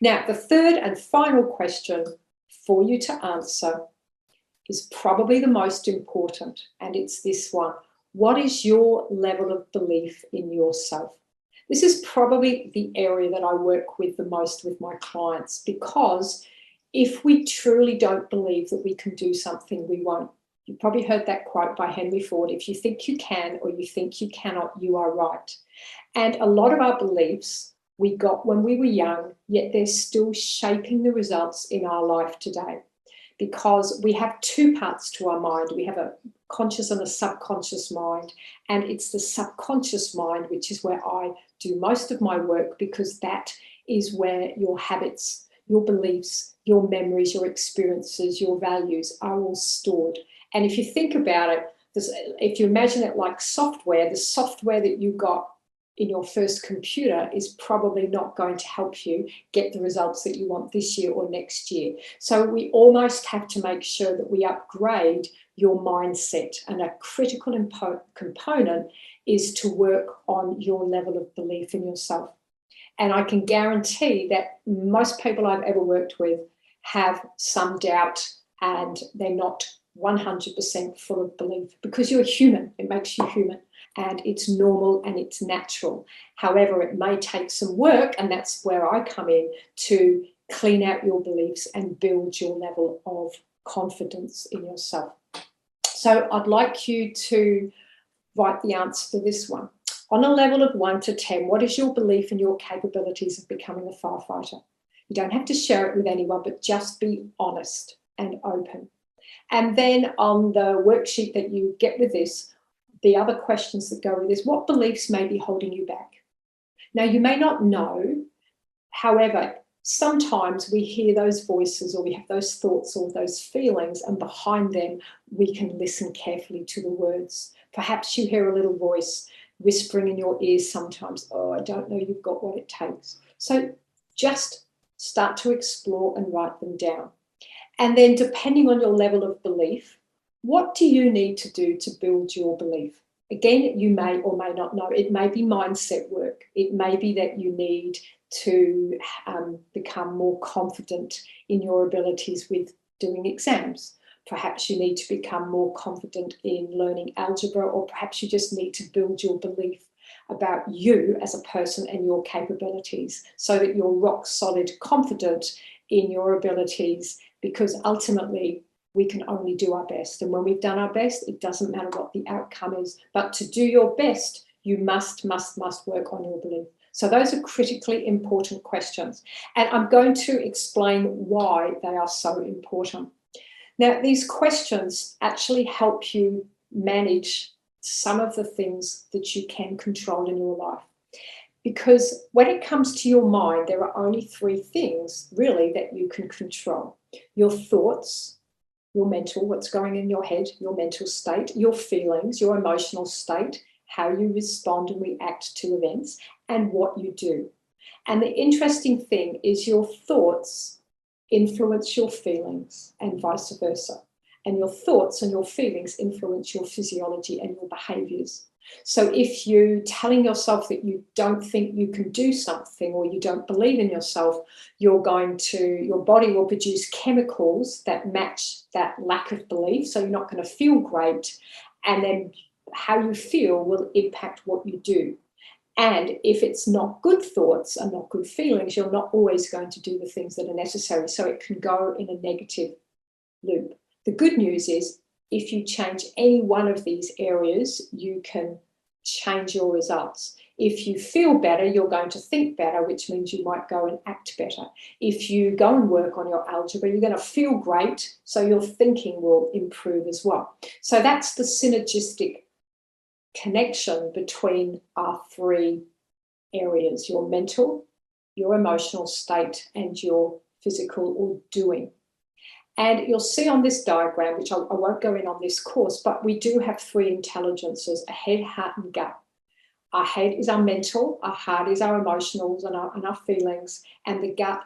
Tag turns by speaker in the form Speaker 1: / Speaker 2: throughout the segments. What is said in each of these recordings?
Speaker 1: Now, the third and final question for you to answer is probably the most important, and it's this one. What is your level of belief in yourself? This is probably the area that I work with the most with my clients, because if we truly don't believe that we can do something, we won't. You probably heard that quote by Henry Ford: if you think you can or you think you cannot, you are right. And a lot of our beliefs we got when we were young, yet they're still shaping the results in our life today. Because we have two parts to our mind. We have a conscious and a subconscious mind. And it's the subconscious mind, which is where I do most of my work, because that is where your habits, your beliefs, your memories, your experiences, your values are all stored. And if you think about it, if you imagine it like software, the software that you got in your first computer is probably not going to help you get the results that you want this year or next year. So we almost have to make sure that we upgrade your mindset. And a critical component is to work on your level of belief in yourself. And I can guarantee that most people I've ever worked with have some doubt, and they're not 100% full of belief, because you're human. It makes you human. And it's normal and it's natural. However, it may take some work, and that's where I come in, to clean out your beliefs and build your level of confidence in yourself. So I'd like you to write the answer for this one. On a level of 1 to 10, what is your belief in your capabilities of becoming a firefighter? You don't have to share it with anyone, but just be honest and open. And then on the worksheet that you get with this, the other questions that go with this: what beliefs may be holding you back? Now, you may not know, however, sometimes we hear those voices, or we have those thoughts or those feelings, and behind them we can listen carefully to the words. Perhaps you hear a little voice whispering in your ears sometimes, "Oh, I don't know, you've got what it takes." So just start to explore and write them down. And then, depending on your level of belief, what do you need to do to build your belief? Again, you may or may not know. It may be mindset work. It may be that you need to become more confident in your abilities with doing exams. Perhaps you need to become more confident in learning algebra, or perhaps you just need to build your belief about you as a person and your capabilities, so that you're rock solid confident in your abilities, because ultimately we can only do our best. And when we've done our best, it doesn't matter what the outcome is. But to do your best, you must work on your belief. So those are critically important questions. And I'm going to explain why they are so important. Now, these questions actually help you manage some of the things that you can control in your life. Because when it comes to your mind, there are only 3 things really that you can control: your thoughts, your mental, what's going in your head, your mental state, your feelings, your emotional state, how you respond and react to events, and what you do. And the interesting thing is your thoughts influence your feelings and vice versa. And your thoughts and your feelings influence your physiology and your behaviors. So if you're telling yourself that you don't think you can do something, or you don't believe in yourself, your body will produce chemicals that match that lack of belief. So you're not going to feel great. And then how you feel will impact what you do. And if it's not good thoughts and not good feelings, you're not always going to do the things that are necessary. So it can go in a negative loop. The good news is, if you change any one of these areas, you can change your results. If you feel better, you're going to think better, which means you might go and act better. If you go and work on your algebra, you're going to feel great, so your thinking will improve as well. So that's the synergistic connection between our 3 areas: your mental, your emotional state, and your physical or doing. And you'll see on this diagram, which I won't go in on this course, but we do have 3 intelligences: a head, heart, and gut. Our head is our mental, our heart is our emotionals and our feelings, and the gut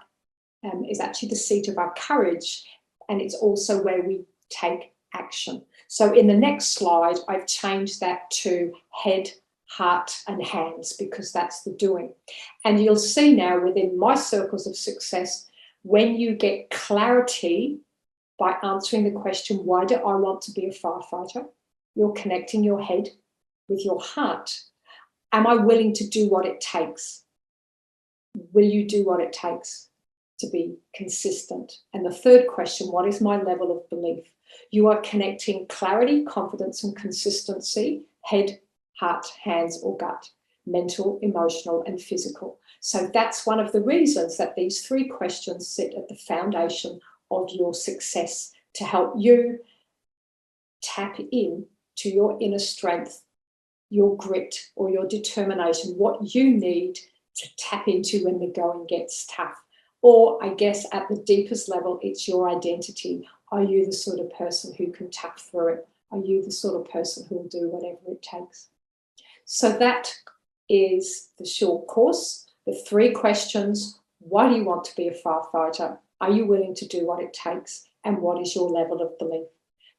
Speaker 1: is actually the seat of our courage, and it's also where we take action. So in the next slide, I've changed that to head, heart, and hands, because that's the doing. And you'll see now within my circles of success, when you get clarity by answering the question, why do I want to be a firefighter? You're connecting your head with your heart. Am I willing to do what it takes? Will you do what it takes to be consistent? And the third question, what is my level of belief? You are connecting clarity, confidence, and consistency, head, heart, hands, or gut, mental, emotional, and physical. So that's one of the reasons that these three questions sit at the foundation of your success, to help you tap in to your inner strength, your grit, or your determination, what you need to tap into when the going gets tough. Or I guess at the deepest level, it's your identity. Are you the sort of person who can tap through it? Are you the sort of person who will do whatever it takes? So that is the short course, the three questions. Why do you want to be a firefighter? Are you willing to do what it takes? And what is your level of belief?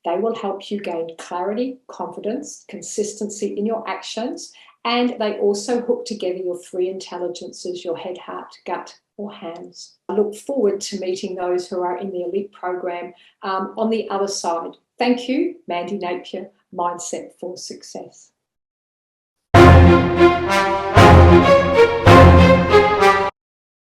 Speaker 1: They will help you gain clarity, confidence, consistency in your actions, and they also hook together your three intelligences, your head, heart, gut, or hands. I look forward to meeting those who are in the elite program on the other side. Thank you, Mandy Napier, Mindset for Success.